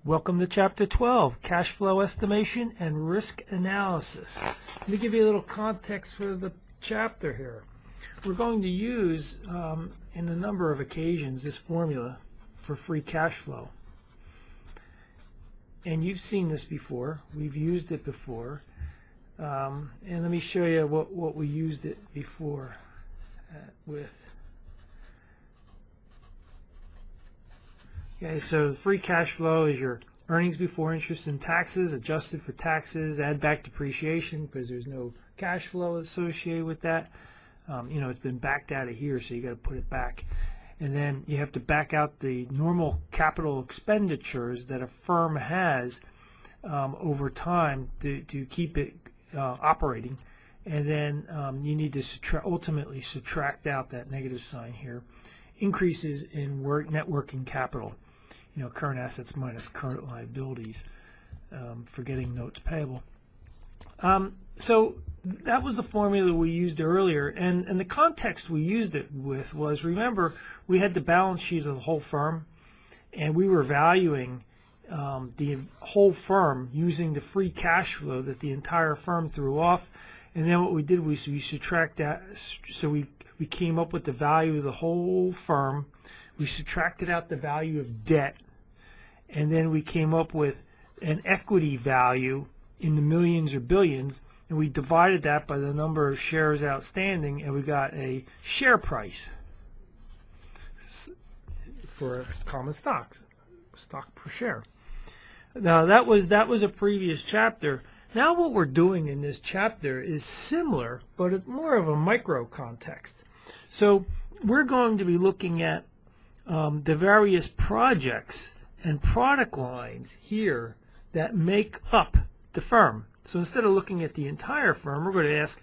Welcome to Chapter 12, Cash Flow Estimation and Risk Analysis. Let me give you a little context for the chapter here. We're going to use, in a number of occasions, this formula for free cash flow. And you've seen this before. We've used it before. And let me show you what we used it before with. Okay, so free cash flow is your earnings before interest and taxes, adjusted for taxes, add back depreciation because there's no cash flow associated with that. It's been backed out of here, so you got to put it back. And then you have to back out the normal capital expenditures that a firm has over time to keep it operating. And then you need to ultimately subtract out that negative sign here. Increases in net working capital. Current assets minus current liabilities, forgetting notes payable. So that was the formula we used earlier, and the context we used it with was, remember, we had the balance sheet of the whole firm, and we were valuing the whole firm using the free cash flow that the entire firm threw off, and then what we did was we subtract that, so we came up with the value of the whole firm. We subtracted out the value of debt, and then we came up with an equity value in the millions or billions, and we divided that by the number of shares outstanding, and we got a share price for common stocks, stock per share. Now that was a previous chapter. Now what we're doing in this chapter is similar, but it's more of a micro context. So we're going to be looking at the various projects and product lines here that make up the firm. So instead of looking at the entire firm, we're going to ask,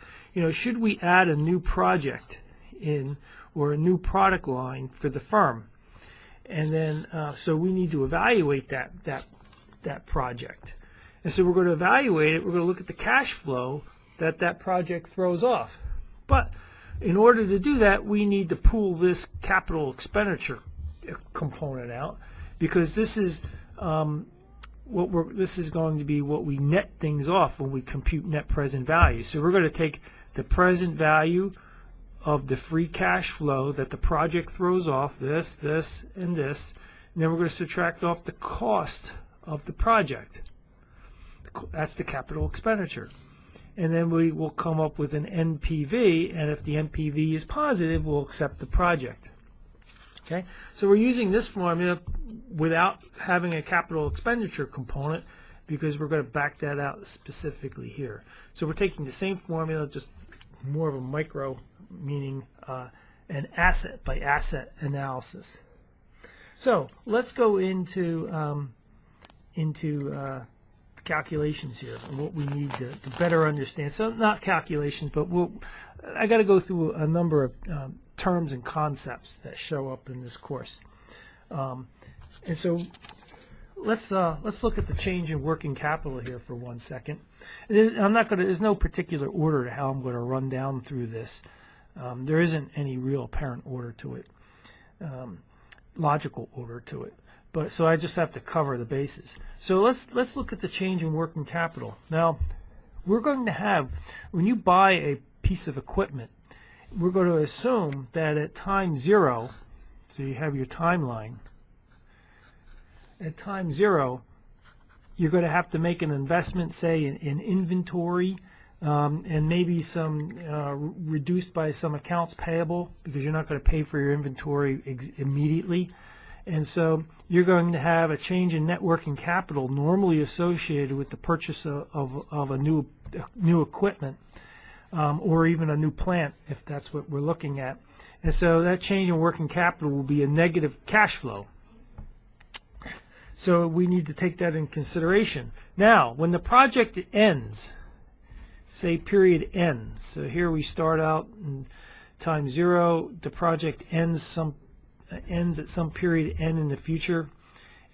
should we add a new project in or a new product line for the firm? And then so we need to evaluate that project. And so we're going to evaluate it. We're going to look at the cash flow that project throws off. But in order to do that, we need to pull this capital expenditure component out, because this is this is going to be what we net things off when we compute net present value. So we're going to take the present value of the free cash flow that the project throws off, this, and this, and then we're going to subtract off the cost of the project. That's the capital expenditure. And then we will come up with an NPV, and if the NPV is positive, we'll accept the project. Okay, so we're using this formula without having a capital expenditure component, because we're going to back that out specifically here. So we're taking the same formula, just more of a micro, meaning an asset by asset analysis. So let's go into calculations here and what we need to better understand. So not calculations, but I got to go through a number of terms and concepts that show up in this course. And so let's look at the change in working capital here for 1 second. There's no particular order to how I'm going to run down through this. There isn't any real apparent order to it, logical order to it. But so I just have to cover the bases. So let's look at the change in working capital. Now, we're going to have, when you buy a piece of equipment, we're going to assume that at time 0, so you have your timeline, at time 0, you're going to have to make an investment, say, in inventory, and maybe some reduced by some accounts payable, because you're not going to pay for your inventory immediately. And so you're going to have a change in net working capital normally associated with the purchase of a new equipment, or even a new plant, if that's what we're looking at. And so that change in working capital will be a negative cash flow. So we need to take that in consideration. Now, when the project ends, say period ends, so here we start out in time 0, the project ends at some period n in the future,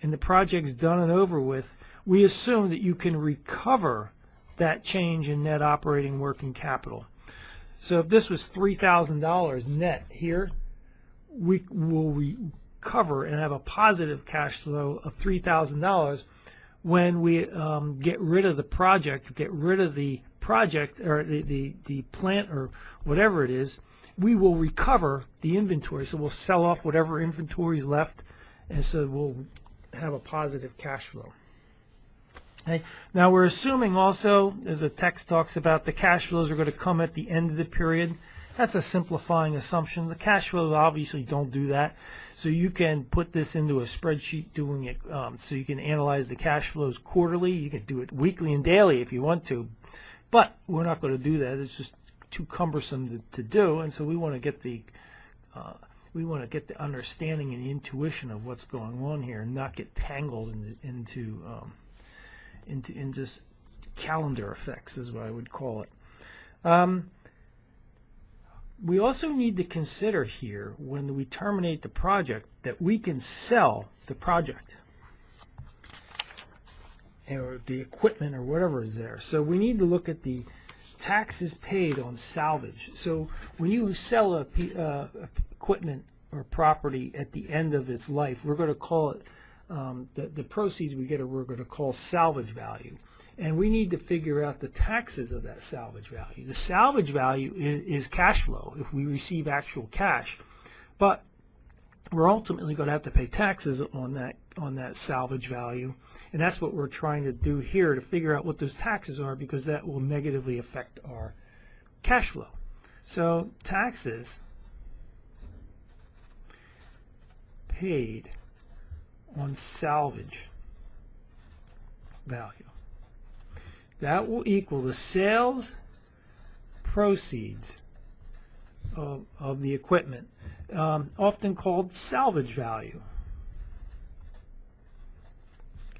and the project's done and over with, we assume that you can recover that change in net operating working capital. So if this was $3,000 net here, we will recover and have a positive cash flow of $3,000 when we get rid of the project, or the plant or whatever it is. We will recover the inventory, so we'll sell off whatever inventory is left, and so we'll have a positive cash flow. Okay. Now we're assuming also, as the text talks about, the cash flows are going to come at the end of the period. That's a simplifying assumption. The cash flows obviously don't do that. So you can put this into a spreadsheet doing it so you can analyze the cash flows quarterly. You can do it weekly and daily if you want to. But we're not going to do that. It's just too cumbersome to do. And so we want to get the understanding and the intuition of what's going on here and not get tangled into just calendar effects, is what I would call it. We also need to consider here, when we terminate the project, that we can sell the project or the equipment or whatever is there. So we need to look at the taxes paid on salvage. So when you sell equipment or property at the end of its life, we're going to call it the proceeds we get, we're going to call salvage value. And we need to figure out the taxes of that salvage value. The salvage value is cash flow if we receive actual cash, but we're ultimately going to have to pay taxes on that salvage value, and that's what we're trying to do here, to figure out what those taxes are, because that will negatively affect our cash flow. So taxes paid on salvage value, that will equal the sales proceeds of the equipment, often called salvage value.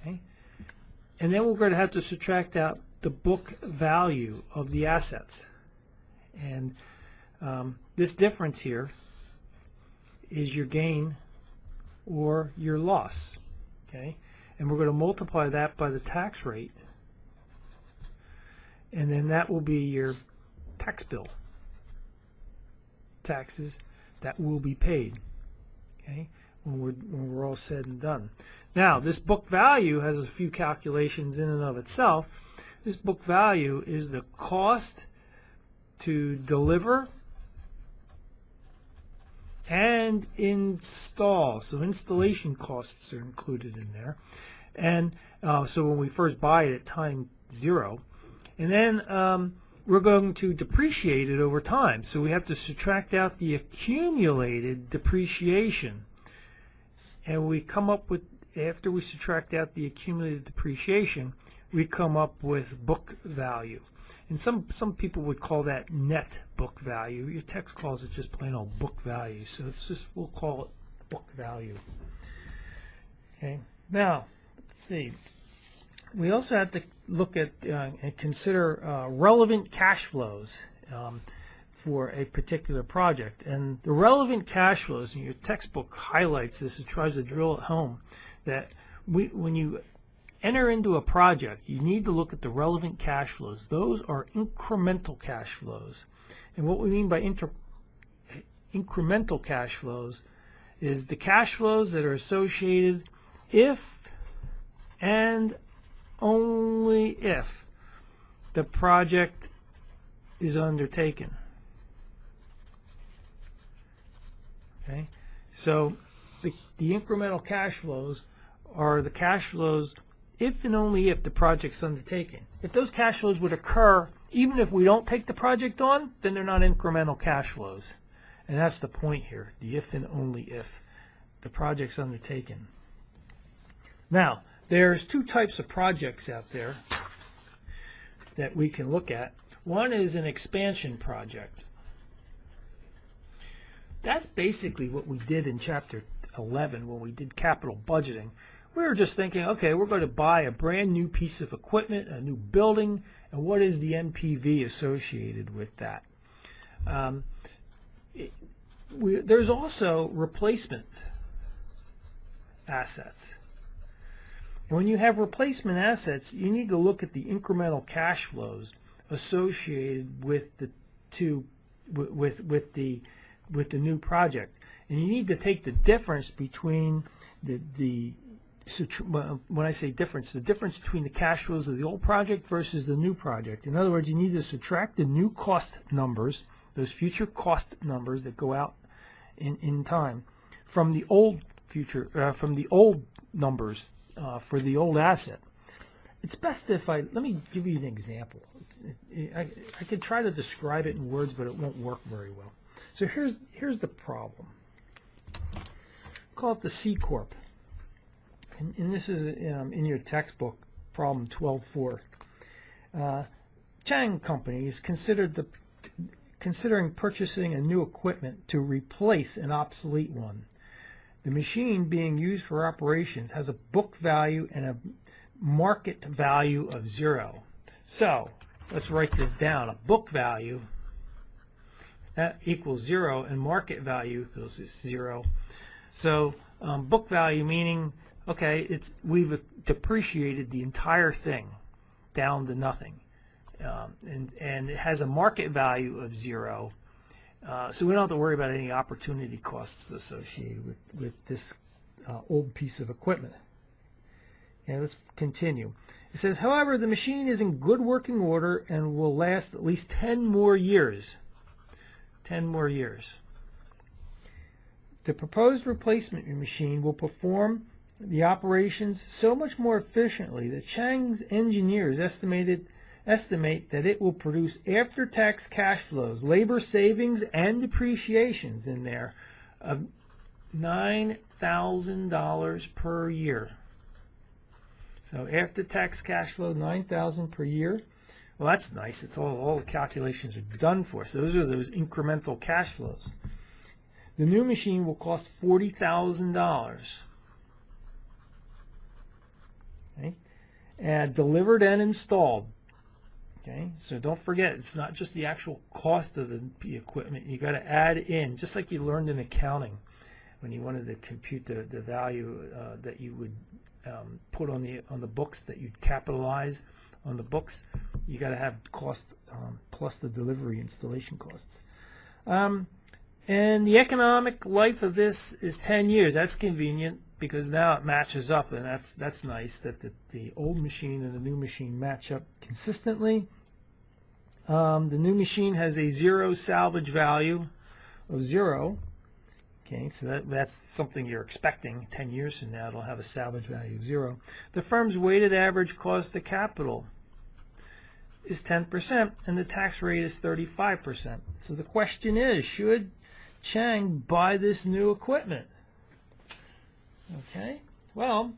Okay, and then we're going to have to subtract out the book value of the assets, and this difference here is your gain or your loss. Okay, and we're going to multiply that by the tax rate, and then that will be your tax bill, taxes that will be paid, okay, when we're all said and done. Now, this book value has a few calculations in and of itself. This book value is the cost to deliver and install. So installation costs are included in there. And so when we first buy it at time 0, and then we're going to depreciate it over time. So we have to subtract out the accumulated depreciation. And we come up with, after we subtract out the accumulated depreciation, we come up with book value. And some people would call that net book value. Your text calls it just plain old book value. So it's just, we'll call it book value. Okay. Now, let's see. We also have to look at and consider relevant cash flows for a particular project. And the relevant cash flows, and your textbook highlights this and tries to drill it home, that when you enter into a project, you need to look at the relevant cash flows. Those are incremental cash flows. And what we mean by incremental cash flows is the cash flows that are associated if and only if the project is undertaken. Okay, so the incremental cash flows are the cash flows if and only if the project's undertaken. If those cash flows would occur even if we don't take the project on, then they're not incremental cash flows. And that's the point here, the if and only if the project's undertaken. Now, there's two types of projects out there that we can look at. One is an expansion project. That's basically what we did in Chapter 11 when we did capital budgeting. We were just thinking, okay, we're going to buy a brand new piece of equipment, a new building, and what is the NPV associated with that? There's also replacement assets. When you have replacement assets, you need to look at the incremental cash flows associated with the with the new project. And you need to take the difference between when I say difference, the difference between the cash flows of the old project versus the new project. In other words, you need to subtract the new cost numbers, those future cost numbers that go out in time, from the old numbers for the old asset. It's best if let me give you an example. I could try to describe it in words, but it won't work very well. So here's the problem. Call it the C Corp. And this is in your textbook, problem 12.4. Chang Company is considering purchasing a new equipment to replace an obsolete one. The machine being used for operations has a book value and a market value of 0. So let's write this down. A book value, that equals 0, and market value equals 0. So book value meaning, okay, we've depreciated the entire thing down to nothing, and it has a market value of 0. So we don't have to worry about any opportunity costs associated with this old piece of equipment. Okay, let's continue. It says, however, the machine is in good working order and will last at least 10 more years. 10 more years. The proposed replacement machine will perform the operations so much more efficiently that Chang's engineers estimate that it will produce after-tax cash flows, labor savings, and depreciations in there of $9,000 per year. So after-tax cash flow, $9,000 per year. Well, that's nice. It's all the calculations are done for. So those are those incremental cash flows. The new machine will cost $40,000. Okay, and delivered and installed. Okay, so don't forget, it's not just the actual cost of the equipment. You got to add in, just like you learned in accounting, when you wanted to compute the value that you would put on the books, that you'd capitalize on the books. You got to have cost plus the delivery installation costs. And the economic life of this is 10 years. That's convenient because now it matches up, and that's nice that the old machine and the new machine match up consistently. The new machine has a 0 salvage value of 0. Okay, so that's something you're expecting. 10 years from now, it'll have a salvage value of 0. The firm's weighted average cost of capital is 10%, and the tax rate is 35%. So the question is, should Chang buy this new equipment? Okay, well,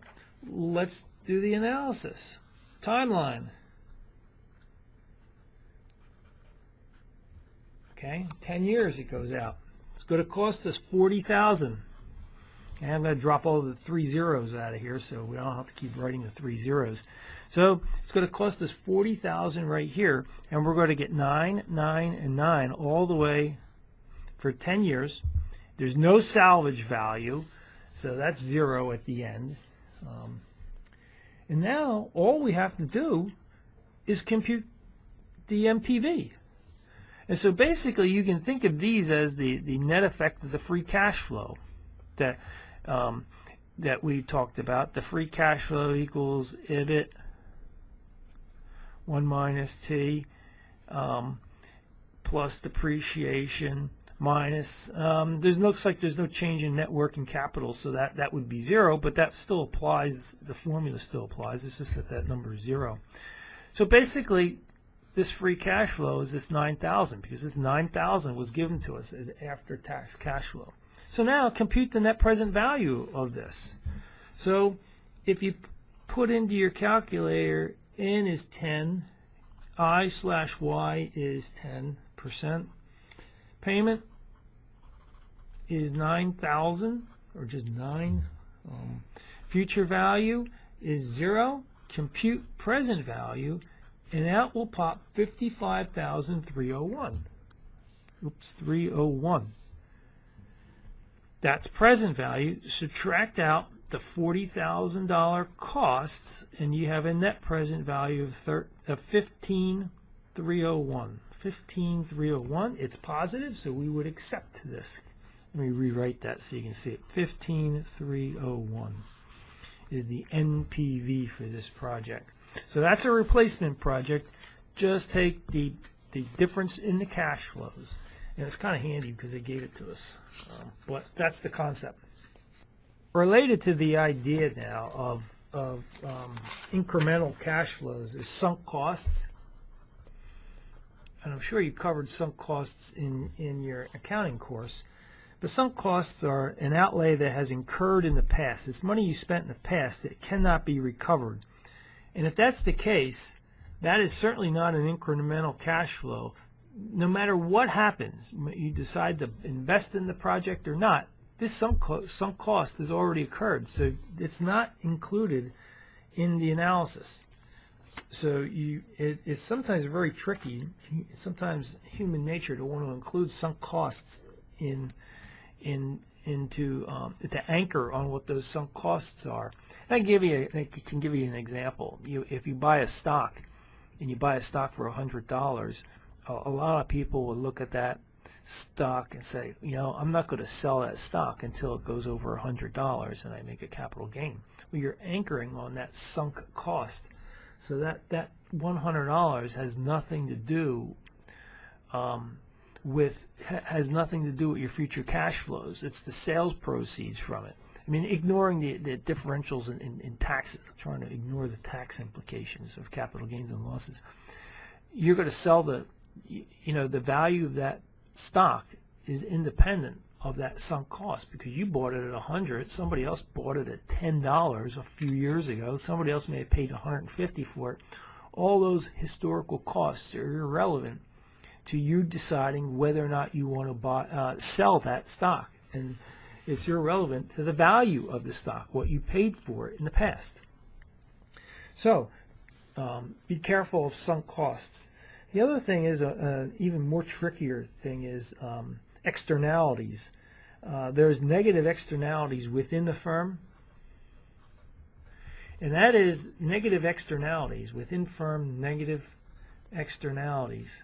let's do the analysis. Timeline. Okay, 10 years it goes out. It's going to cost us $40,000. Okay, I'm going to drop all the 3 zeros out of here so we don't have to keep writing the 3 zeros. So it's going to cost us $40,000 right here, and we're going to get 9, 9, and 9 all the way for 10 years. There's no salvage value, so that's 0 at the end. And now all we have to do is compute the MPV. And so basically you can think of these as the net effect of the free cash flow that we talked about. The free cash flow equals EBIT 1 minus T plus depreciation minus, looks like there's no change in net working capital, so that would be 0, but that still applies, the formula still applies. It's just that number is 0. So basically this free cash flow is this 9,000, because this 9,000 was given to us as after-tax cash flow. So now compute the net present value of this. So if you put into your calculator, N is 10, I/Y is 10%, payment is 9,000, or just 9. Future value is 0. Compute present value, and out will pop 55,301. Oops, 301. That's present value. Subtract out the $40,000 costs, and you have a net present value of 15,301. 15,301. It's positive, so we would accept this. Let me rewrite that so you can see it. 15,301 is the NPV for this project. So that's a replacement project. Just take the difference in the cash flows. And it's kind of handy because they gave it to us. But that's the concept. Related to the idea now of incremental cash flows is sunk costs. And I'm sure you covered sunk costs in your accounting course. But sunk costs are an outlay that has incurred in the past. It's money you spent in the past that cannot be recovered. And if that's the case, that is certainly not an incremental cash flow. No matter what happens, you decide to invest in the project or not, this sunk cost has already occurred. So it's not included in the analysis. So it's sometimes very tricky, sometimes human nature, to want to include sunk costs to anchor on what those sunk costs are. And I can give you an example. If you buy a stock and you buy a stock for $100, a lot of people will look at that stock and say, I'm not going to sell that stock until it goes over $100 and I make a capital gain. Well, you're anchoring on that sunk cost. So that $100 has nothing to do with your future cash flows. It's the sales proceeds from it. I mean, ignoring the differentials in taxes, trying to ignore the tax implications of capital gains and losses. You're going to sell the value of that stock is independent of that sunk cost, because you bought it at 100, somebody else bought it at $10 a few years ago, somebody else may have paid 150 for it. All those historical costs are irrelevant to you deciding whether or not you want to sell that stock, and it's irrelevant to the value of the stock, what you paid for it in the past. So be careful of sunk costs. The other thing is even more trickier thing is externalities. There's negative externalities within the firm, and that is negative externalities within firm. Negative externalities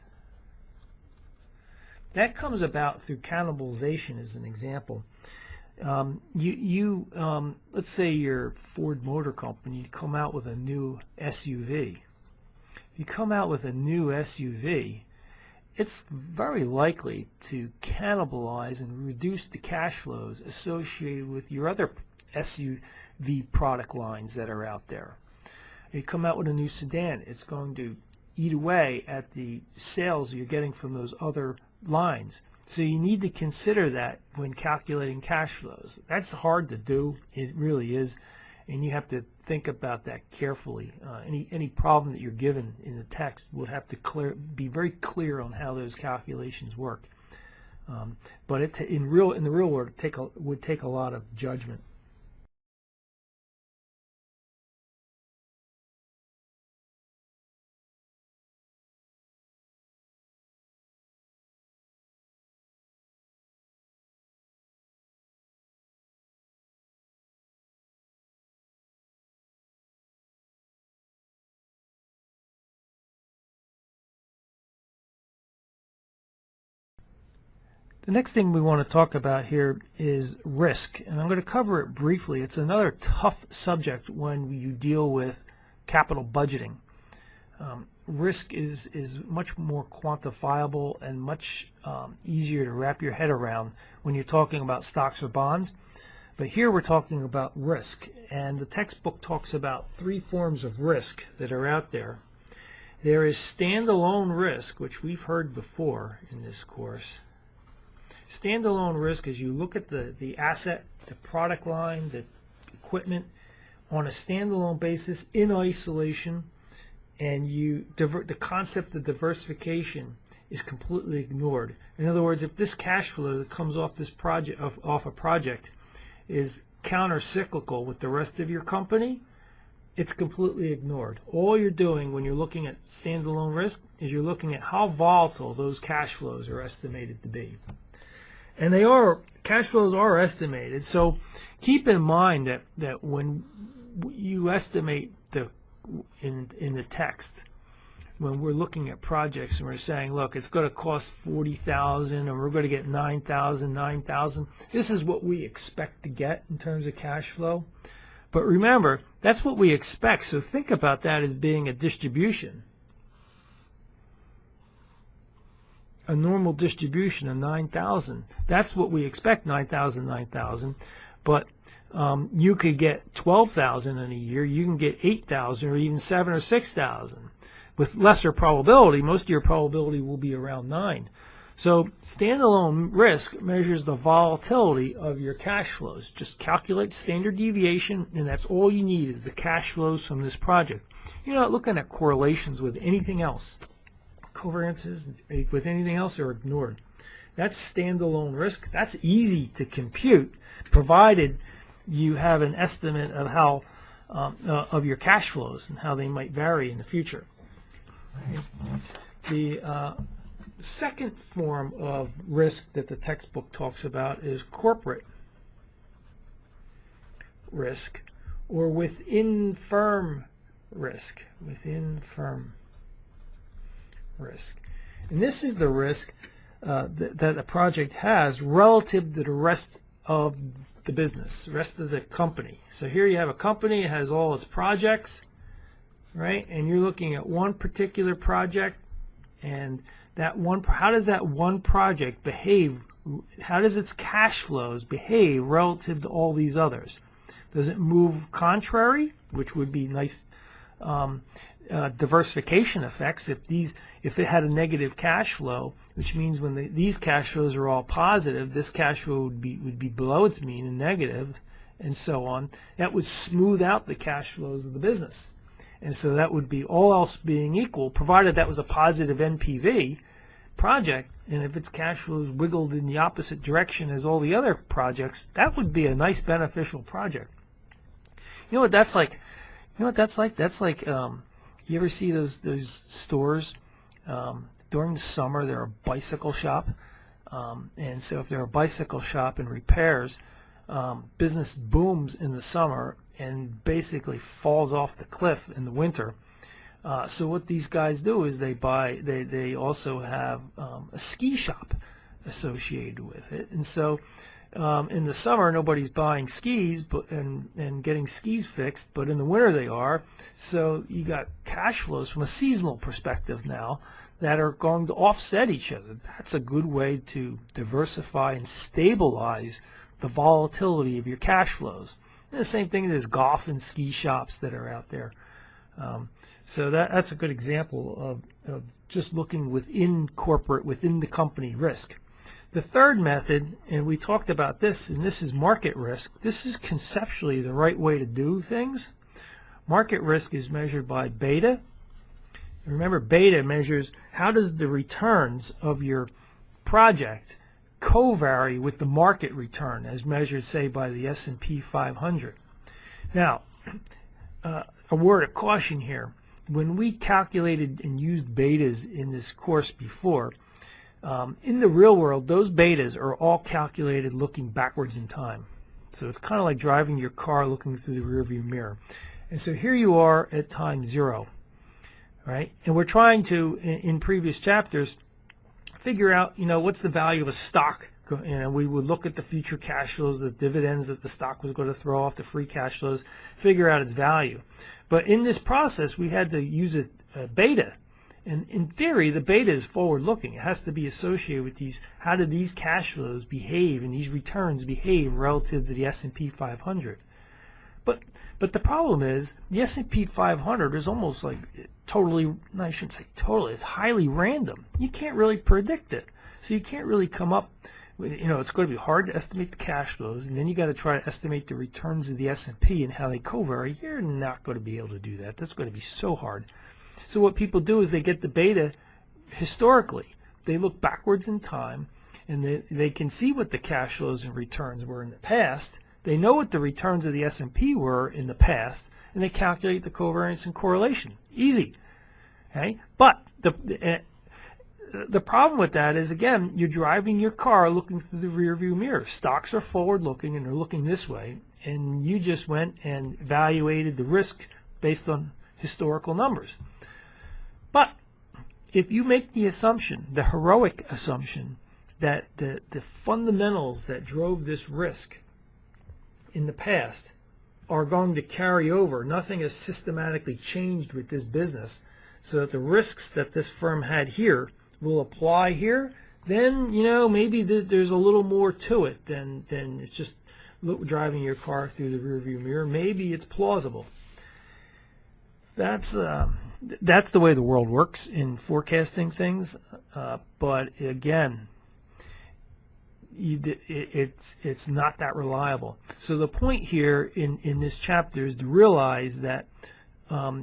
that comes about through cannibalization, as an example. Let's say you're Ford Motor Company, you come out with a new SUV. You come out with a new SUV, it's very likely to cannibalize and reduce the cash flows associated with your other SUV product lines that are out there. You come out with a new sedan, it's going to eat away at the sales you're getting from those other lines. So you need to consider that when calculating cash flows. That's hard to do, it really is, and you have to think about that carefully. Any problem that you're given in the text would have to be very clear on how those calculations work. But in the real world, it would take a lot of judgment. The next thing we want to talk about here is risk, and I'm going to cover it briefly. It's another tough subject when you deal with capital budgeting. Risk is much more quantifiable and much easier to wrap your head around when you're talking about stocks or bonds. But here we're talking about risk, and the textbook talks about 3 forms of risk that are out there. There is standalone risk, which we've heard before in this course. Standalone risk is you look at the asset, the product line, the equipment on a standalone basis in isolation, and the concept of diversification is completely ignored. In other words, if this cash flow that comes off this project, off a project, is counter-cyclical with the rest of your company, it's completely ignored. All you're doing when you're looking at standalone risk is you're looking at how volatile those cash flows are estimated to be. And cash flows are estimated. So keep in mind that when you estimate in the text, when we're looking at projects and we're saying, look, it's going to cost 40,000 and we're going to get 9,000. This is what we expect to get in terms of cash flow. But remember, that's what we expect. So think about that as being a distribution. A normal distribution of 9,000. That's what we expect, 9,000. But you could get 12,000 in a year. You can get 8,000 or even 7 or 6,000. With lesser probability, most of your probability will be around 9. So standalone risk measures the volatility of your cash flows. Just calculate standard deviation, and that's all you need is the cash flows from this project. You're not looking at correlations with anything else. Covariances with anything else are ignored. That's standalone risk. That's easy to compute, provided you have an estimate of how of your cash flows and how they might vary in the future. The second form of risk that the textbook talks about is corporate risk, or within firm risk. Within firm risk. And this is the risk that a project has relative to the rest of the business, the rest of the company. So here you have a company, it has all its projects, right? And you're looking at one particular project, and that one, how does that one project behave? How does its cash flows behave relative to all these others? Does it move contrary, which would be nice diversification effects? If it had a negative cash flow, which means when these cash flows are all positive, this cash flow would be below its mean and negative, and so on. That would smooth out the cash flows of the business. And so that would be, all else being equal, provided that was a positive NPV project, and if its cash flows wiggled in the opposite direction as all the other projects, that would be a nice beneficial project. You know what that's like? You know what that's like? That's like, you ever see those stores during the summer? They're a bicycle shop, and so if they're a bicycle shop and repairs, business booms in the summer and basically falls off the cliff in the winter. So what these guys do is they also have a ski shop associated with it, and so in the summer nobody's buying skis and getting skis fixed, but in the winter they are. So you got cash flows from a seasonal perspective now that are going to offset each other. That's a good way to diversify and stabilize the volatility of your cash flows. And the same thing, there's golf and ski shops that are out there. So that's a good example of just looking within corporate, within the company risk. The third method, and we talked about this, and this is market risk. This is conceptually the right way to do things. Market risk is measured by beta. Remember, beta measures how does the returns of your project covary with the market return as measured, say, by the S&P 500. Now, a word of caution here. When we calculated and used betas in this course before, in the real world, those betas are all calculated looking backwards in time. So it's kind of like driving your car looking through the rearview mirror. And so here you are at time 0, right? And we're trying to, in previous chapters, figure out, what's the value of a stock. And we would look at the future cash flows, the dividends that the stock was going to throw off, the free cash flows, figure out its value. But in this process, we had to use a beta. And in theory, the beta is forward-looking. It has to be associated with these. How do these cash flows behave and these returns behave relative to the S&P 500? But the problem is the S&P 500 is almost like totally. I shouldn't say totally. It's highly random. You can't really predict it. So you can't really come up. It's going to be hard to estimate the cash flows, and then you got to try to estimate the returns of the S&P and how they covary. You're not going to be able to do that. That's going to be so hard. So what people do is they get the beta historically. They look backwards in time, and they can see what the cash flows and returns were in the past. They know what the returns of the S&P were in the past, and they calculate the covariance and correlation. Easy. Okay? But the problem with that is, again, you're driving your car looking through the rearview mirror. Stocks are forward-looking, and they're looking this way, and you just went and evaluated the risk based on historical numbers. But if you make the assumption, the heroic assumption, that the fundamentals that drove this risk in the past are going to carry over, nothing has systematically changed with this business, so that the risks that this firm had here will apply here, then maybe there's a little more to it than it's just driving your car through the rearview mirror. Maybe it's plausible. That's the way the world works in forecasting things, but again, it's not that reliable. So the point here in this chapter is to realize that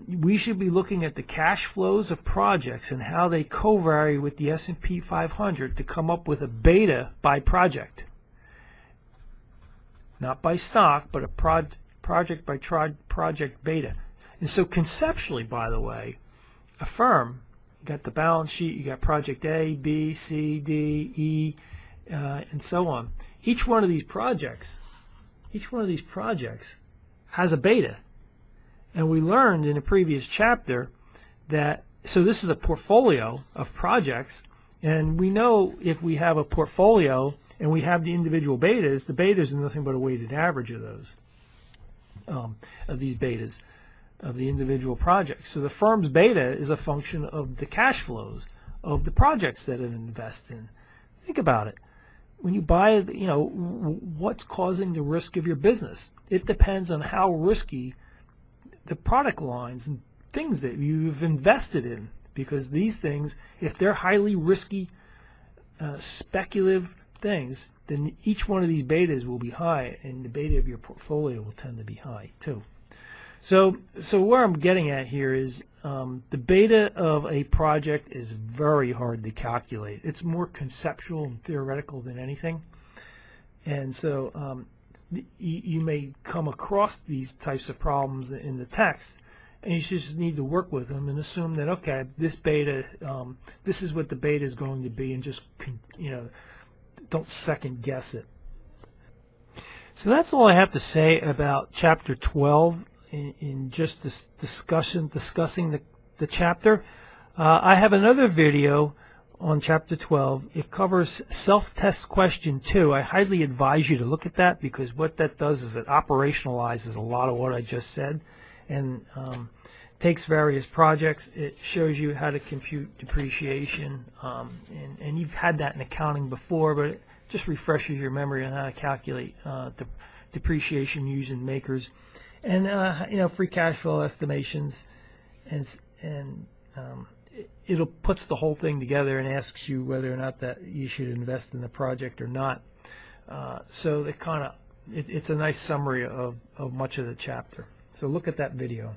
we should be looking at the cash flows of projects and how they co-vary with the S&P 500 to come up with a beta by project. Not by stock, but a project by project beta. And so conceptually, by the way, a firm, you got the balance sheet, you got project A, B, C, D, E, and so on. Each one of these projects has a beta. And we learned in a previous chapter that, so this is a portfolio of projects, and we know if we have a portfolio and we have the individual betas, the betas are nothing but a weighted average of those, of these betas, of the individual projects. So the firm's beta is a function of the cash flows of the projects that it invests in. Think about it. When you buy, what's causing the risk of your business? It depends on how risky the product lines and things that you've invested in, because these things, if they're highly risky, speculative things, then each one of these betas will be high, and the beta of your portfolio will tend to be high too. So where I'm getting at here is the beta of a project is very hard to calculate. It's more conceptual and theoretical than anything, and so you may come across these types of problems in the text, and you just need to work with them and assume that, okay, this beta, this is what the beta is going to be, and just don't second guess it. So that's all I have to say about chapter 12 in just this discussing the chapter. I have another video on chapter 12. It covers self-test question 2. I highly advise you to look at that, because what that does is it operationalizes a lot of what I just said, and takes various projects. It shows you how to compute depreciation, and you've had that in accounting before, but it just refreshes your memory on how to calculate the depreciation using makers, and free cash flow estimations, and it'll puts the whole thing together and asks you whether or not that you should invest in the project or not. So it's a nice summary of much of the chapter. So look at that video.